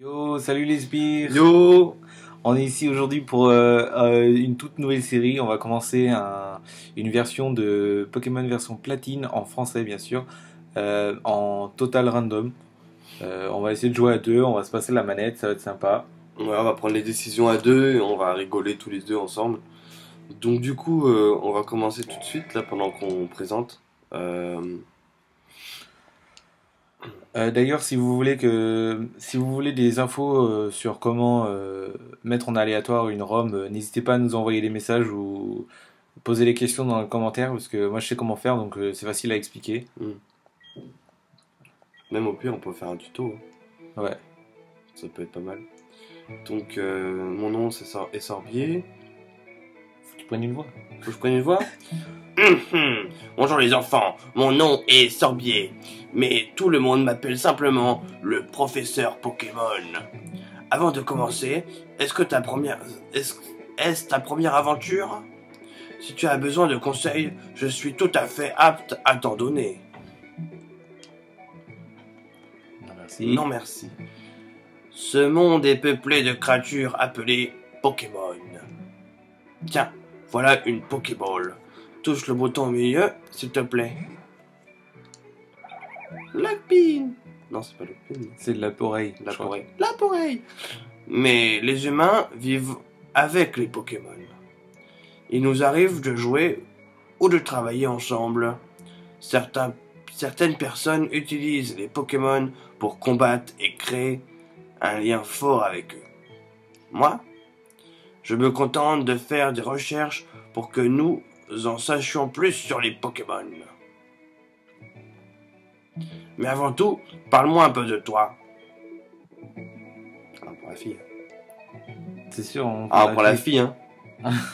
Yo, salut les sbires. Yo! On est ici aujourd'hui pour une toute nouvelle série. On va commencer une version de Pokémon version platine en français bien sûr, en total random. On va essayer de jouer à deux, on va se passer la manette, ça va être sympa. Ouais, on va prendre les décisions à deux et on va rigoler tous les deux ensemble. Donc du coup, on va commencer tout de suite là pendant qu'on présente. D'ailleurs, si vous voulez des infos sur comment mettre en aléatoire une ROM, n'hésitez pas à nous envoyer des messages ou poser les questions dans les commentaires parce que moi je sais comment faire donc c'est facile à expliquer. Même au pire, on peut faire un tuto. Ouais. Ça peut être pas mal. Donc, mon nom c'est Sorbier. Faut que tu prennes une voix. Faut que je prenne une voix? Bonjour les enfants, mon nom est Sorbier, mais tout le monde m'appelle simplement le professeur Pokémon. Avant de commencer, est-ce ta première aventure? Si tu as besoin de conseils, je suis tout à fait apte à t'en donner. Non, merci. Non merci. Ce monde est peuplé de créatures appelées Pokémon. Tiens, voilà une Pokéball. Touche le bouton au milieu, s'il te plaît. Lockpin. Non, c'est pas Lockpin. C'est de la poreille. La poreille. Mais les humains vivent avec les Pokémon. Il nous arrive de jouer ou de travailler ensemble. Certaines personnes utilisent les Pokémon pour combattre et créer un lien fort avec eux. Moi, je me contente de faire des recherches pour que nous en sachions plus sur les Pokémon. Mais avant tout, parle-moi un peu de toi. Ah, pour la fille. C'est sûr. On Pour la fille, hein.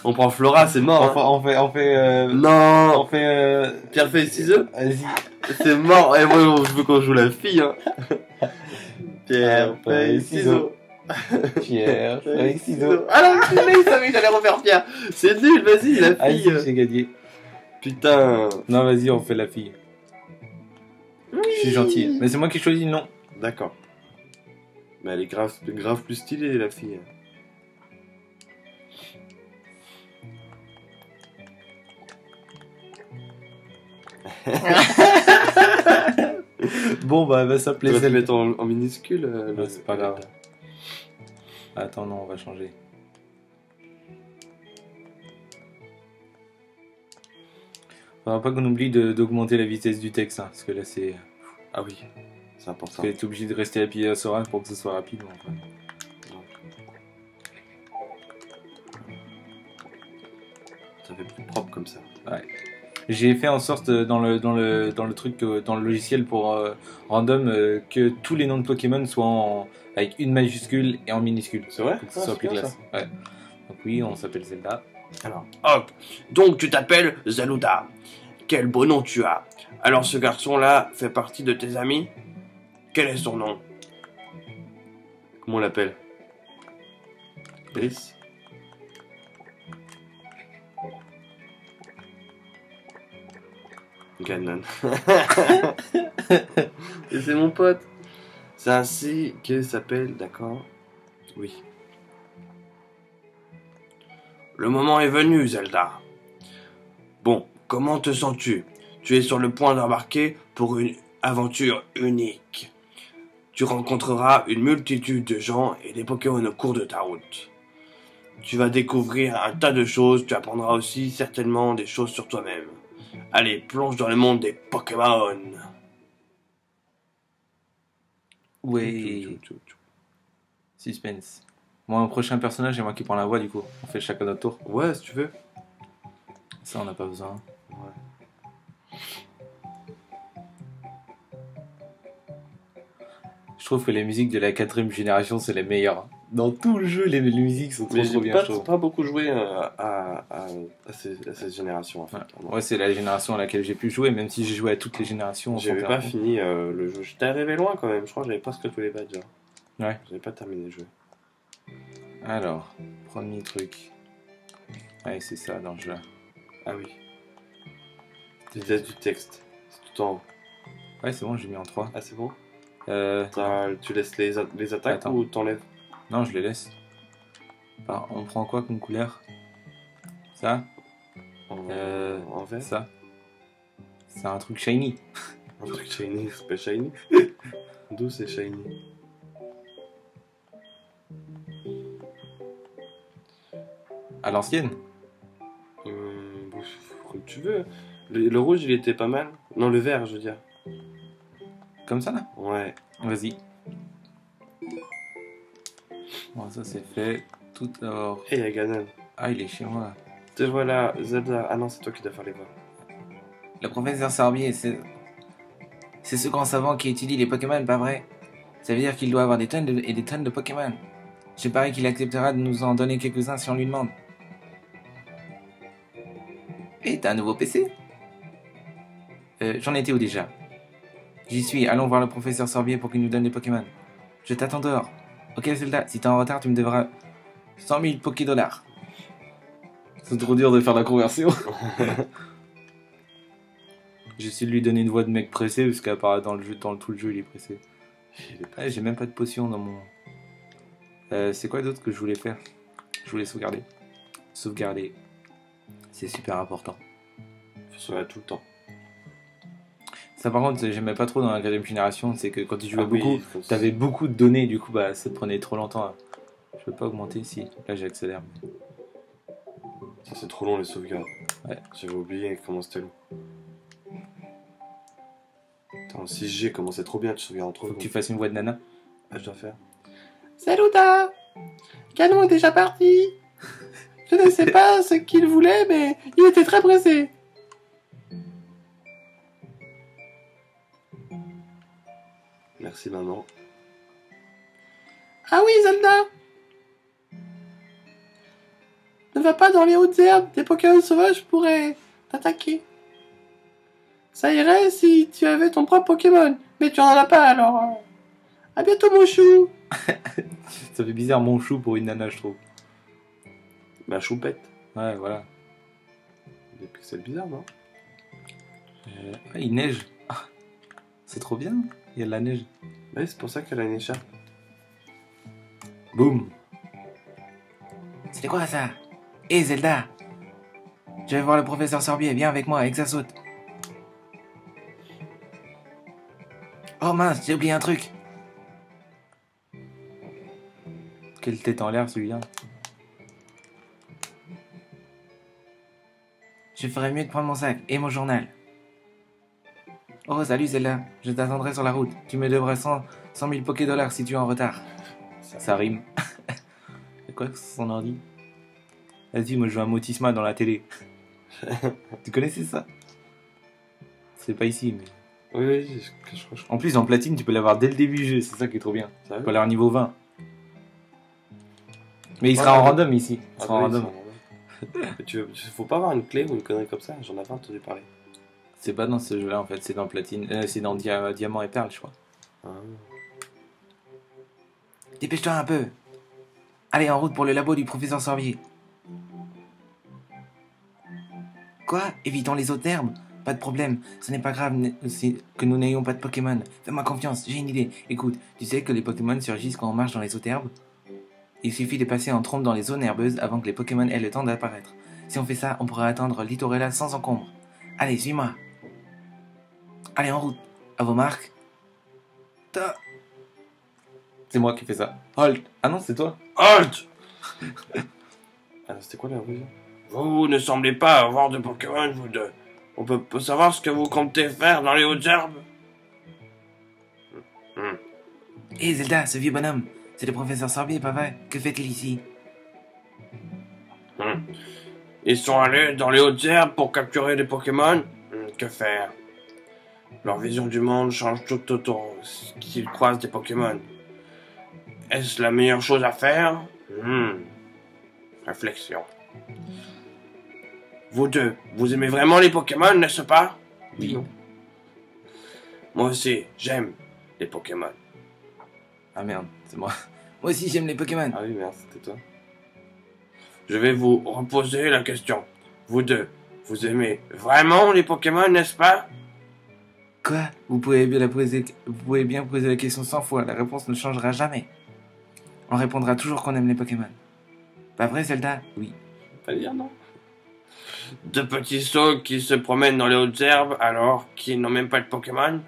On prend Flora, c'est mort. On fait. Non. On fait. Pierre feuille ciseaux. Vas-y. C'est mort. Et moi, je veux qu'on joue la fille, hein. Pierre feuille ciseaux. Pierre feuille ciseaux. Ah non, il savait que j'allais refaire Pierre. C'est nul, vas-y, la fille. Vas-y, j'ai gagné. Putain. Non, vas-y, on fait la fille. Oui. Je suis gentil. Mais c'est moi qui choisis le nom. D'accord. Mais elle est grave plus stylée, la fille. Bon, bah, elle va s'appeler Tu vas te celle. mettre en minuscule. Non, c'est pas grave. Attends, non, on va changer. Faudra pas qu'on oublie d'augmenter la vitesse du texte, hein, parce que là c'est. Ah oui, c'est important. Parce que t'es obligé de rester appuyé à Sora pour que ce soit rapide. Donc, ouais. Ça fait plus propre comme ça. Ouais. J'ai fait en sorte dans le truc, dans le logiciel pour random, que tous les noms de Pokémon soient avec une majuscule et en minuscule. C'est vrai? Pour que ce soit plus classe. Ouais. Donc oui, on s'appelle Zelda. Alors, hop. Donc tu t'appelles Zaluda. Quel beau nom tu as. Alors ce garçon-là fait partie de tes amis? Quel est son nom? Comment on l'appelle? Brice? Ganon. Et c'est mon pote. C'est ainsi qu'il s'appelle, d'accord? Oui. Le moment est venu, Zelda. Bon, comment te sens-tu? Tu es sur le point d'embarquer pour une aventure unique. Tu rencontreras une multitude de gens et des Pokémon au cours de ta route. Tu vas découvrir un tas de choses, tu apprendras aussi certainement des choses sur toi-même. Allez, plonge dans le monde des Pokémon. Ouais. Suspense. Moi, mon prochain personnage, c'est moi qui prends la voix, du coup. On fait chacun notre tour. Ouais, si tu veux. Ça, on n'a pas besoin. Ouais. Je trouve que les musiques de la 4ème génération, c'est les meilleures. Dans tout le jeu, les musiques sont Mais trop bien, j'ai je trouve. pas beaucoup joué à cette génération, en fait. Ouais, c'est la génération à laquelle j'ai pu jouer, même si j'ai joué à toutes les générations. J'avais pas fini le jeu. J'étais arrivé loin quand même. Je crois que j'avais presque tous les badges. Ouais. J'avais pas terminé le jeu. Alors, premier truc. Ouais, c'est ça dans le jeu. Ah oui. Vitesse du texte. C'est tout en haut. Ouais, c'est bon, j'ai mis en 3. Ah, c'est bon? Euh... Tu laisses les attaques Attends. ou t'enlèves? Non, je les laisse. Enfin, on prend quoi comme couleur? Ça? En vert? Ça? C'est un truc shiny. Un truc shiny, c'est pas shiny? D'où c'est shiny? À l'ancienne? Comme tu veux. Le rouge, il était pas mal. Non, le vert, je veux dire. Comme ça, là? Ouais. Vas-y. Bon, ça c'est fait. Tout alors. Et il y a Ganon. Ah, il est chez moi. Te voilà, Zelda. Ah non, c'est toi qui dois faire les voix. Le professeur Sorbier, c'est ce grand savant qui étudie les Pokémon, pas vrai? Ça veut dire qu'il doit avoir des tonnes et des tonnes de Pokémon. Je parie qu'il acceptera de nous en donner quelques-uns si on lui demande. Et t'as un nouveau PC? J'en étais où déjà? J'y suis, allons voir le professeur Sorbier pour qu'il nous donne des Pokémon. Je t'attends dehors. Ok Zelda, si t'es en retard, tu me devras 100 000 Poké-dollars. C'est trop dur de faire la conversion. J'essaie de lui donner une voix de mec pressé, parce qu'apparemment dans le jeu, dans tout le jeu, il est pressé. Ouais, j'ai même pas de potion dans mon... c'est quoi d'autre que je voulais faire? Je voulais sauvegarder. Sauvegarder. C'est super important. Faut sauver tout le temps. Ça par contre, j'aimais pas trop dans la 4ème génération, c'est que quand tu jouais oui, beaucoup, t'avais beaucoup de données, du coup bah ça te prenait trop longtemps. À... Je peux pas augmenter ici. Là j'accélère. Ça c'est trop long les sauvegardes. Ouais. J'avais oublié comment c'était long. Attends, 6G, comment c'est trop bien, tu sauvegardes en trop. Faut que tu fasses une voix de nana. Ah, je dois faire. Saluda! Canon est déjà parti! Je ne sais pas ce qu'il voulait, mais il était très pressé. Merci maman. Ah oui, Zelda! Ne va pas dans les hautes herbes, des Pokémon sauvages pourraient t'attaquer. Ça irait si tu avais ton propre Pokémon, mais tu en as pas alors. À bientôt mon chou! Ça fait bizarre mon chou pour une nana, je trouve. Ma choupette. Ouais, voilà. Des pixels bizarres, non? Ouais, il neige. Ah, c'est trop bien, il y a de la neige. Ouais, c'est pour ça qu'elle a une écharpe. Boum. C'était quoi ça? Hé Zelda! Je vais voir le professeur Sorbier, viens avec moi, avec sa saute. Oh mince, j'ai oublié un truc. Quelle tête en l'air celui-là. Je ferais mieux de prendre mon sac et mon journal. Oh salut Zelda, je t'attendrai sur la route. Tu me devrais 100 000 Poké-dollars si tu es en retard. Ça rime. C'est quoi son ordi? Vas-y, moi je joue à Motisma dans la télé. Tu connaissais ça? C'est pas ici, mais... Oui, je crois. En plus, en platine, tu peux l'avoir dès le début du jeu, c'est ça qui est trop bien. Ça Tu peux l'avoir niveau 20. Mais il sera en random ici. Il sera en random. Faut pas avoir une clé ou une connerie comme ça, j'en avais entendu parler. C'est pas dans ce jeu-là en fait, c'est dans platine. C'est dans Diamant et Perle, je crois. Ah. Dépêche-toi un peu. Allez, en route pour le labo du professeur Sorbier. Quoi? Évitons les autres herbes? Pas de problème, ce n'est pas grave que nous n'ayons pas de Pokémon. Fais-moi confiance, j'ai une idée. Écoute, tu sais que les Pokémon surgissent quand on marche dans les autres herbes? Il suffit de passer en trompe dans les zones herbeuses avant que les Pokémon aient le temps d'apparaître. Si on fait ça, on pourra atteindre Littorella sans encombre. Allez, suis-moi. Allez, en route. À vos marques. C'est moi qui fais ça. Halt. Ah non, c'est toi. Halt! C'était quoi la raison? Vous ne semblez pas avoir de Pokémon, vous deux. On peut savoir ce que vous comptez faire dans les hautes herbes? Hé Zelda, ce vieux bonhomme. C'est le professeur Sorbier, papa. Que fait-il ici? Ils sont allés dans les hautes herbes pour capturer des Pokémon? Que faire? Leur vision du monde change tout autour s'ils croisent des Pokémon. Est-ce la meilleure chose à faire? Réflexion. Vous deux, vous aimez vraiment les Pokémon, n'est-ce pas? Oui. Moi aussi, j'aime les Pokémon. Ah merde, c'est moi. Moi aussi j'aime les Pokémon. Ah oui, merde, c'était toi. Je vais vous reposer la question. Vous deux, vous aimez vraiment les Pokémon, n'est-ce pas? Quoi? Vous pouvez bien poser la question 100 fois. La réponse ne changera jamais. On répondra toujours qu'on aime les Pokémon. Pas vrai, Zelda? Oui. Pas dire non. De petits sauts qui se promènent dans les hautes herbes alors qu'ils n'ont même pas de Pokémon.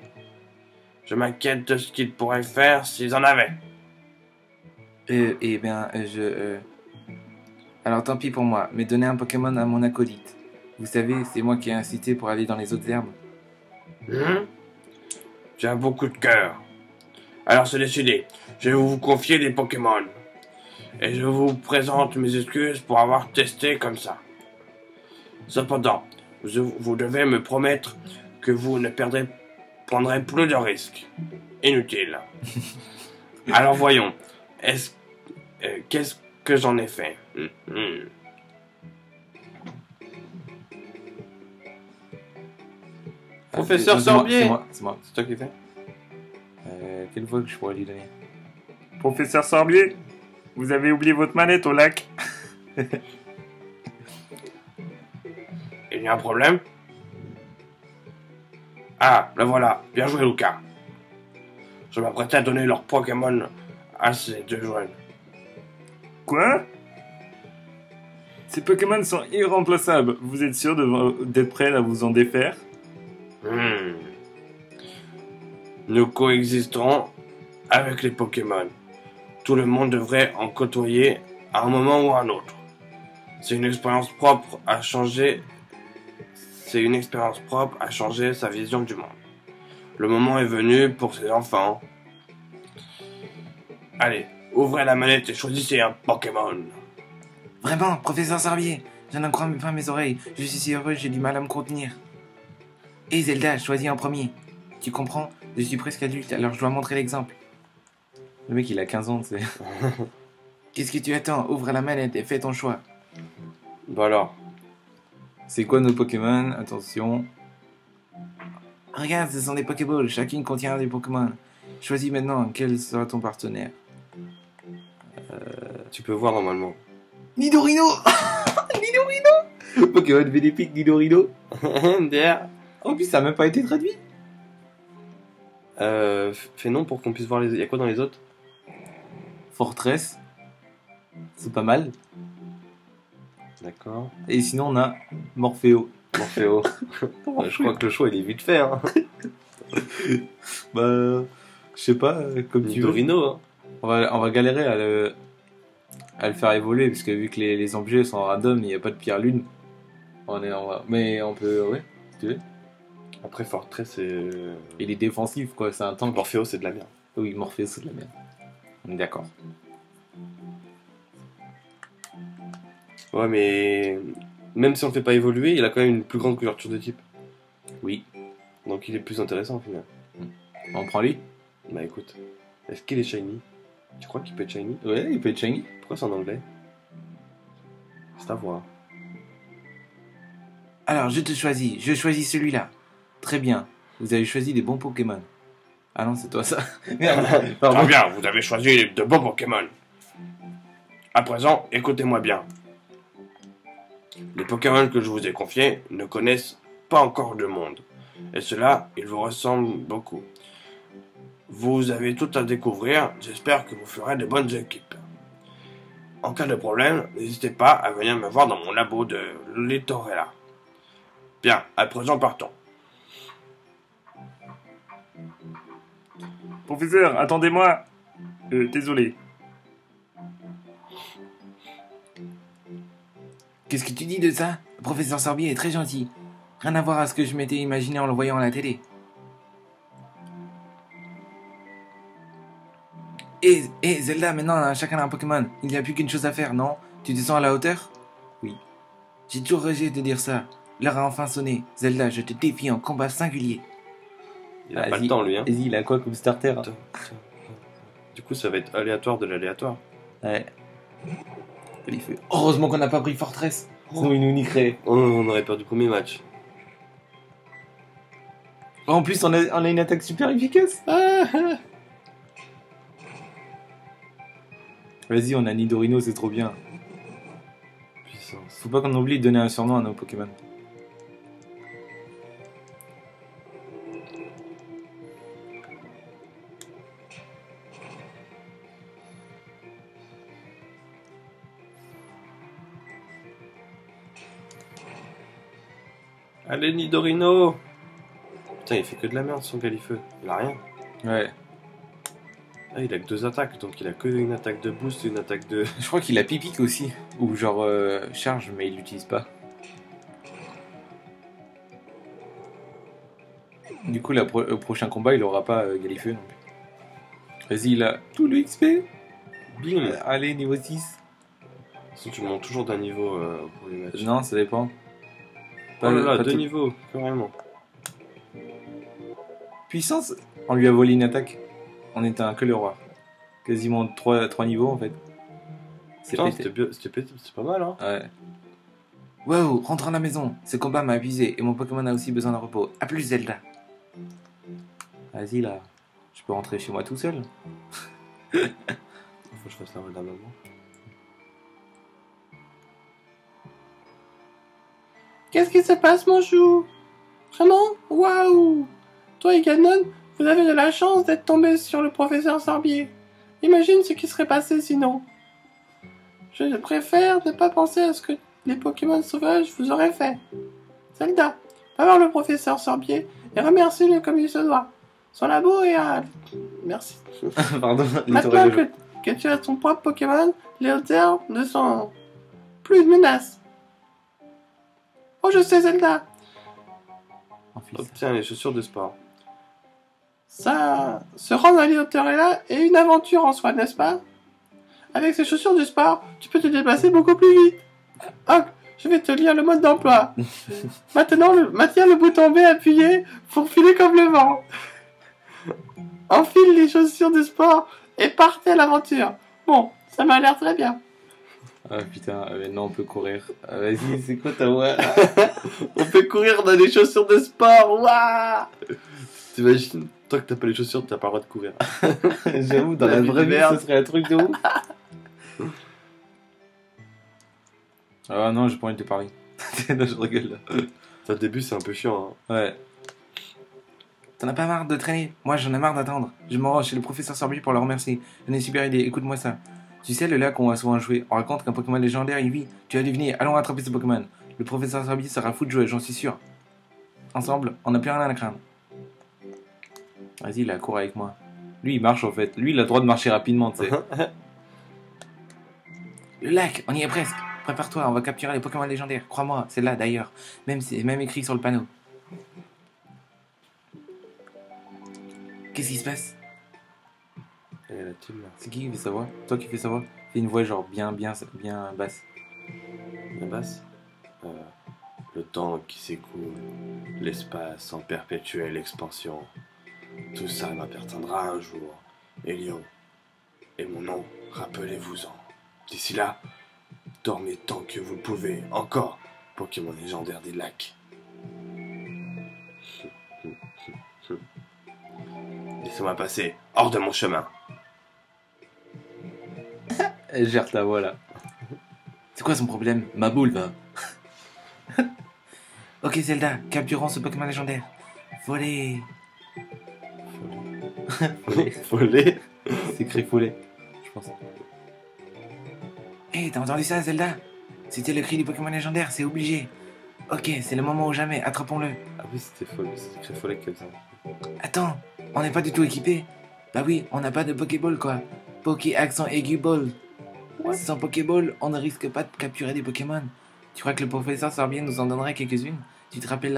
Je m'inquiète de ce qu'ils pourraient faire s'ils en avaient. Alors tant pis pour moi, mais donnez un Pokémon à mon acolyte. Vous savez, c'est moi qui ai incité pour aller dans les autres herbes. Tu as beaucoup de cœur. Alors c'est décidé. Je vais vous confier des Pokémon. Et je vous présente mes excuses pour avoir testé comme ça. Cependant, vous devez me promettre que vous ne prendrez plus de risques. Inutiles. Alors voyons. Qu'est-ce que j'en ai fait? Professeur Sorbier. C'est moi. C'est toi qui fais? Quelle voix que je pourrais lui donner? Professeur Sorbier, vous avez oublié votre manette au lac. Il y a un problème? Ah, le voilà. Bien joué, Lucas. Je m'apprêtais à donner leur Pokémon à ces deux jeunes. Quoi? Ces Pokémon sont irremplaçables. Vous êtes sûr d'être prêt à vous en défaire? Nous coexisterons avec les Pokémon. Tout le monde devrait en côtoyer à un moment ou à un autre. C'est une expérience propre à changer sa vision du monde. Le moment est venu pour ces enfants. Allez, ouvrez la manette et choisissez un Pokémon. Vraiment, professeur Sorbier, je n'en crois même pas mes oreilles. Je suis si heureux, j'ai du mal à me contenir. Hé Zelda, choisis en premier. Tu comprends? Je suis presque adulte, alors je dois montrer l'exemple. Le mec, il a 15 ans, tu sais. Qu'est-ce que tu attends? Ouvre la manette et fais ton choix. Bon alors. C'est quoi nos Pokémon? Attention. Regarde, ce sont des Pokéballs. Chacune contient des Pokémon. Choisis maintenant quel sera ton partenaire. Tu peux voir normalement. Nidorino. Nidorino. Pokémon bénéfique Nidorino. Derrière. En plus, ça n'a même pas été traduit. Fais non pour qu'on puisse voir les... Y'a quoi dans les autres? Fortress. C'est pas mal. D'accord. Et sinon, on a Morpheo. Morpheo. Je crois que le choix il est vite fait. Hein. Bah, je sais pas, comme tu veux. Nidorino. Hein. On va galérer à le faire évoluer, parce que vu que les objets sont random, il n'y a pas de pierre lune. Mais on peut, ouais, si tu veux. Après Fortress c'est... Il est défensif, quoi, c'est un tank. Morpheo c'est de la merde. Oui, Morpheo c'est de la merde. On est d'accord. Ouais mais... Même si on le fait pas évoluer, il a quand même une plus grande couverture de type. Oui. Donc il est plus intéressant au final. On prend lui? Bah écoute, est-ce qu'il est shiny? Tu crois qu'il peut être shiny? Ouais, il peut être shiny. Pourquoi c'est en anglais? C'est à voir. Alors, je choisis celui-là. Très bien, vous avez choisi des bons Pokémon. Ah non, c'est toi ça. Merde, pardon. Très bien, vous avez choisi de beaux Pokémon. À présent, écoutez-moi bien. Les Pokémon que je vous ai confiés ne connaissent pas encore de monde. Et cela, ils vous ressemblent beaucoup. Vous avez tout à découvrir, j'espère que vous ferez de bonnes équipes. En cas de problème, n'hésitez pas à venir me voir dans mon labo de Littorella. Bien, à présent partons. Professeur, attendez-moi. Désolé. Qu'est-ce que tu dis de ça? Le professeur Sorbier est très gentil. Rien à voir à ce que je m'étais imaginé en le voyant à la télé. Et Zelda, maintenant chacun a un Pokémon. Il n'y a plus qu'une chose à faire, non? Tu te sens à la hauteur? Oui. J'ai toujours rêvé de dire ça. L'heure a enfin sonné. Zelda, je te défie en combat singulier. Il a pas le temps, lui, hein. Vas-y, il a quoi comme starter? Du coup, ça va être aléatoire de l'aléatoire. Ouais. Il fait... Heureusement qu'on n'a pas pris Fortress. Sinon, il nous niquerait. On aurait perdu le premier match. En plus, on a une attaque super efficace. Vas-y, on a Nidorino, c'est trop bien. Puissance. Faut pas qu'on oublie de donner un surnom à nos Pokémon. Allez, Nidorino! Putain, il fait que de la merde, son Galifeu. Il a rien. Ouais. Ah, il a que 2 attaques, donc il a que une attaque de boost et une attaque de... Je crois qu'il a Pipic aussi. Ou genre charge, mais il l'utilise pas. Du coup, au prochain combat, il aura pas Galifeu non plus. Vas-y, il a tout le XP. Bim! Allez, niveau 6. Sinon, tu montes toujours d'un niveau pour les matchs. Non, ça dépend. Oh là là, pas 2 tout- niveaux, carrément. Puissance, on lui a volé une attaque. On était un que le roi. Quasiment 3 niveaux en fait. C'est Putain, pété. c'était pas mal, hein. Ouais. Wow, rentre à la maison. Ce combat m'a épuisé et mon Pokémon a aussi besoin de repos. A plus, Zelda. Vas-y là. Je peux rentrer chez moi tout seul. Faut que je fasse la rôle d'un moment. Qu'est-ce qui se passe, mon chou? Vraiment? Waouh! Toi et Ganon, vous avez de la chance d'être tombé sur le professeur Sorbier. Imagine ce qui serait passé sinon. Je préfère ne pas penser à ce que les Pokémon sauvages vous auraient fait. Zelda, va voir le professeur Sorbier et remercie-le comme il se doit. Son labo est à... Merci. Pardon. Maintenant que tu as ton propre Pokémon, les hautes herbes ne sont plus une menace. Oh, je sais, Zelda. Obtiens les chaussures de sport. Ça, se rendre à Littorella est une aventure en soi, n'est-ce pas? Avec ces chaussures de sport, tu peux te déplacer beaucoup plus vite. Ah, je vais te lire le mode d'emploi. Maintenant, maintiens le bouton B appuyé pour filer comme le vent. Enfile les chaussures de sport et partez à l'aventure. Bon, ça m'a l'air très bien. Ah putain, maintenant on peut courir. Vas-y, c'est quoi ta voix? On peut courir dans les chaussures de sport, waouh! T'imagines, toi que t'as pas les chaussures, t'as pas le droit de courir. J'avoue, dans La la vie vraie de vie, merde. ce serait un truc de ouf. Ah non, j'ai pas envie de te parler. Non, je rigole là. Au début, c'est un peu chiant, hein. Ouais. T'en as pas marre de traîner? Moi, j'en ai marre d'attendre. Je me rends chez le professeur Sorbier pour le remercier. J'ai une super idée, écoute-moi ça. Tu sais, le lac où on a souvent joué, on raconte qu'un Pokémon légendaire y vit. Tu as deviné, allons rattraper ce Pokémon. Le professeur Sorbier sera fou de jouer, j'en suis sûr. Ensemble, on n'a plus rien à craindre. Vas-y, là, cours avec moi. Lui, il marche en fait. Lui, il a le droit de marcher rapidement, tu sais. Le lac, on y est presque. Prépare-toi, on va capturer les Pokémon légendaires. Crois-moi, c'est là d'ailleurs. C'est même écrit sur le panneau. Qu'est-ce qui se passe? Et la team, là. C'est qui fait sa voix? Toi qui fais sa voix? Fais une voix genre bien basse. La basse. Le temps qui s'écoule, l'espace en perpétuelle expansion. Tout ça m'appartiendra un jour. Elion. Et mon nom, rappelez-vous-en. D'ici là, dormez tant que vous le pouvez. Encore, Pokémon légendaire des lacs. Les Laissez-moi passer hors de mon chemin. Gère ta voix là. C'est quoi son problème? Ma boule va. Ok Zelda, capturons ce Pokémon légendaire. Voler. Follet. C'est écrit follet, je pense. Hé, t'as entendu ça Zelda? C'était le cri du Pokémon légendaire, c'est obligé. Ok, c'est le moment ou jamais, attrapons-le. Ah oui, c'était follet. C'était écrit follet comme ça. Attends, on n'est pas du tout équipé. Bah oui, on n'a pas de Pokéball quoi. Poké accent aigu ball. Sans Pokéball, on ne risque pas de capturer des Pokémon. Tu crois que le professeur Sorbier nous en donnerait quelques-unes? Tu te rappelles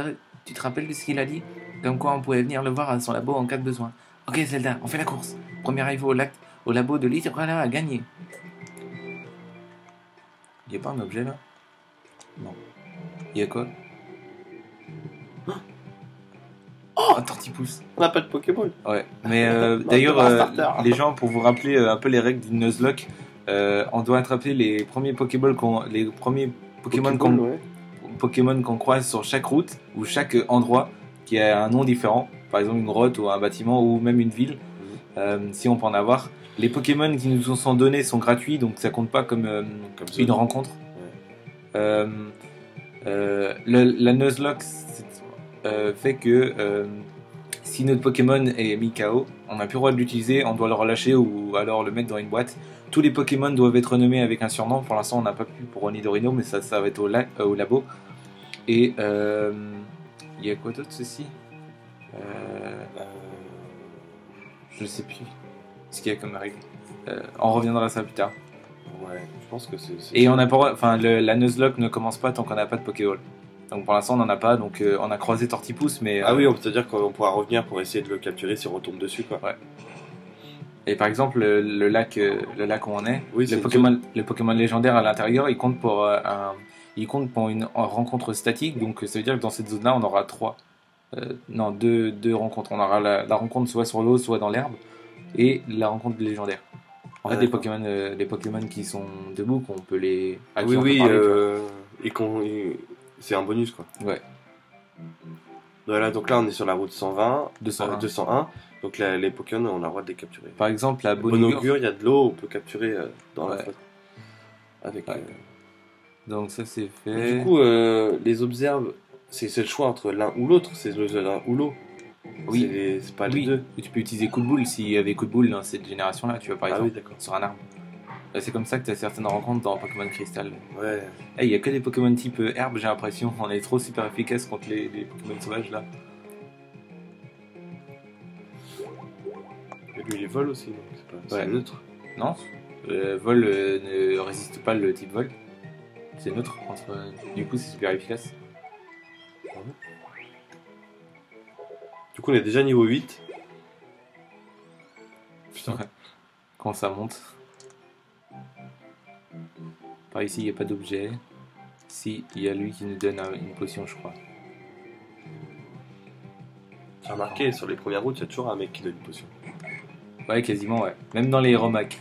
de ce qu'il a dit? Comme quoi on pouvait venir le voir à son labo en cas de besoin. Ok Zelda, on fait la course. Premier arrivé au labo de Lith, voilà, à gagner. Y'a pas un objet là? Non. Y'a quoi? Oh, un tortipousse. On n'a pas de Pokéball. Ouais, mais Non, d'ailleurs, c'est pas un starter. les gens, pour vous rappeler un peu les règles du Nuzlocke, on doit attraper les premiers Pokémon Pokémon qu'on croise sur chaque route ou chaque endroit qui a un nom différent, par exemple une grotte ou un bâtiment ou même une ville, si on peut en avoir. Les Pokémon qui nous sont donnés sont gratuits, donc ça compte pas comme une rencontre. La Nuzlocke fait que si notre Pokémon est mis KO, on n'a plus le droit de l'utiliser, on doit le relâcher ou alors le mettre dans une boîte. Tous les Pokémon doivent être nommés avec un surnom. Pour l'instant, on n'a pas pu pour Onidorino, mais ça va être au labo. Et il y a quoi d'autre ceci? Je sais plus ce qu'il y a comme règle. On reviendra à ça plus tard. Ouais, je pense que c'est... Et on a pas, enfin, la Nuzlocke ne commence pas tant qu'on n'a pas de Pokéball. Donc pour l'instant on n'en a pas, donc on a croisé Tortipousse, mais... Ah oui, on peut dire qu'on pourra revenir pour essayer de le capturer si on retombe dessus, quoi. Ouais. Et par exemple, le lac où on est, Oui, le Pokémon légendaire à l'intérieur, il compte pour une rencontre statique, donc ça veut dire que dans cette zone-là, on aura deux rencontres. On aura la rencontre soit sur l'eau, soit dans l'herbe, et la rencontre légendaire. En fait, les Pokémon qui sont debout, qu'on peut les... Oui, c'est un bonus, quoi. Ouais. Voilà, donc là, on est sur la route 120, 201. 201. Donc là, les Pokémon, on a le droit de les capturer. Par exemple, la Bonaugure, il y a de l'eau, on peut capturer dans la flotte. Avec, Donc ça, c'est fait. Du coup, les observes, c'est le choix entre l'un ou l'autre, c'est l'un ou l'eau. Oui. C'est pas les deux. Tu peux utiliser coup de boule s'il y avait coup de boule dans cette génération-là, tu vois, par exemple, d'accord. sur un arbre. C'est comme ça que tu as certaines rencontres dans Pokémon Crystal. Ouais. Il y a que des Pokémon type herbe, j'ai l'impression. On est trop super efficace contre les Pokémon sauvages là. Et lui, il vole aussi, donc c'est neutre. Non, vol ne résiste pas le type vol. C'est neutre. Du coup, c'est super efficace. Du coup, on est déjà niveau 8. Putain. Quand ça monte. Par ici, il n'y a pas d'objet. Si, il y a lui qui nous donne une potion, je crois. J'ai remarqué, sur les premières routes, il y a toujours un mec qui donne une potion. Ouais, quasiment, ouais. Même dans les Romac.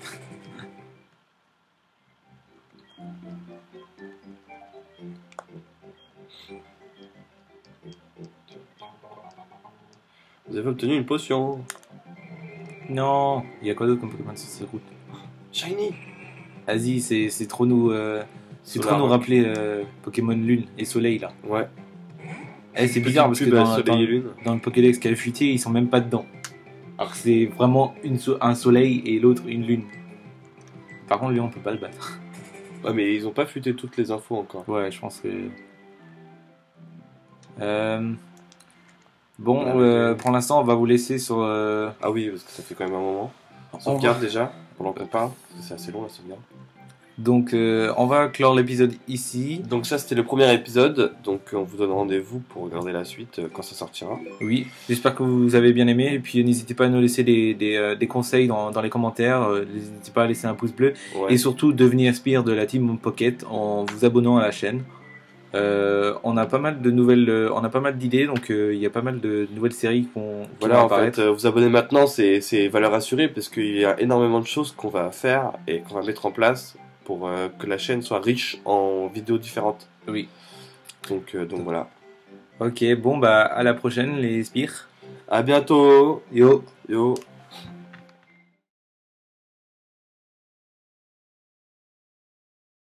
Vous avez obtenu une potion. Non, il y a quoi d'autre comme Pokémon sur ces routes? Shiny. Vas-y, c'est trop nous rappeler Pokémon Lune et Soleil là. Ouais. C'est bizarre parce que Lune. dans le Pokédex qui a fuité, ils sont même pas dedans. Alors que c'est vraiment un soleil et l'autre une lune. Par contre, lui, on peut pas le battre. Ouais, mais ils ont pas fuité toutes les infos encore. Ouais, je pense que... pour l'instant, on va vous laisser sur... Ah oui, parce que ça fait quand même un moment. Sauvegarde déjà, pendant qu'on parle, parce que c'est assez long la sauvegarde. Donc, on va clore l'épisode ici. Donc ça, c'était le premier épisode. Donc on vous donne rendez-vous pour regarder la suite quand ça sortira. Oui, j'espère que vous avez bien aimé. Et puis, n'hésitez pas à nous laisser des conseils dans les commentaires. N'hésitez pas à laisser un pouce bleu. Ouais. Et surtout, devenez Aspire de la team Pocket en vous abonnant à la chaîne. On a pas mal de nouvelles, on a pas mal d'idées, donc il y a pas mal de nouvelles séries qui vont apparaître. Fait, vous abonner maintenant, c'est valeur assurée parce qu'il y a énormément de choses qu'on va faire et qu'on va mettre en place pour que la chaîne soit riche en vidéos différentes. Oui. Donc voilà. Ok, bon bah à la prochaine les Spires. À bientôt. Yo. Yo.